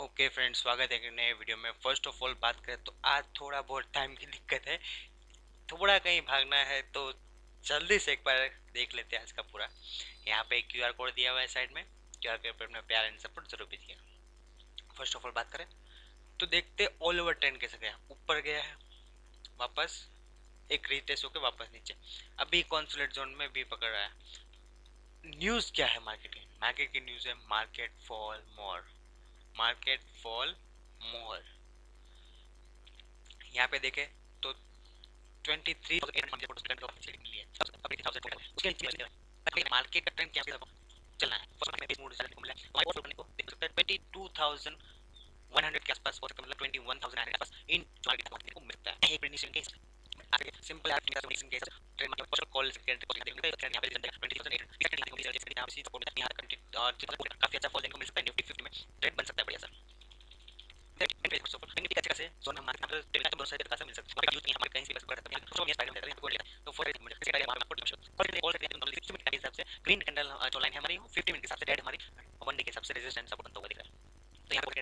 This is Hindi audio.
ओके फ्रेंड्स, स्वागत है एक नए वीडियो में। फर्स्ट ऑफ ऑल बात करें तो आज थोड़ा बहुत टाइम की दिक्कत है, थोड़ा कहीं भागना है तो जल्दी से एक बार देख लेते हैं आज का पूरा। यहाँ पे एक क्यूआर कोड दिया हुआ है साइड में, क्यूआर कोड पर अपना प्यार एंड सपोर्ट जरूर दीजिए। फर्स्ट ऑफ ऑल बात करें तो देखते ऑल ओवर ट्रेंड कैसे गया, ऊपर गया है, वापस एक रिट्रेस होकर वापस नीचे, अभी कॉन्सोलेट जोन में भी पकड़ रहा है। न्यूज़ क्या है मार्केट की न्यूज़ है मार्केट फॉल मोर, मार्केट फॉल मोर। यहाँ पे देखे तो 23 मार्केट का ट्रेंड क्या चलना है, देख सकते हैं 22,100 के आसपास हो सकता है, मतलब 21,000 के आसपास इन को मिलता है। एक prediction case simple prediction case trend मतलब कॉल यहां पे 20,008 यहां से सपोर्ट यहां काफी अच्छा फॉल देखने को मिल सकता है। निफ्टी 50 में ट्रेंड बन सकता है बढ़िया सा। जोन हम मार्केट में टेबल का बहुत सारे खासा मिल सकता है, यूज नहीं हमारे कहीं से बस कर सकते हैं। तो ये स्पाइरल रहता है कोई तो फॉर मुझे किसी का हमारा आपको और ये ऑल रेट नॉर्मली 60 मिनट के हिसाब से ग्रीन कैंडल जो लाइन है हमारी 50 मिनट के हिसाब से रेड हमारी 1 डे के हिसाब से रेजिस्टेंस सपोर्ट बनता हुआ दिख रहा है। तो यहाँ पर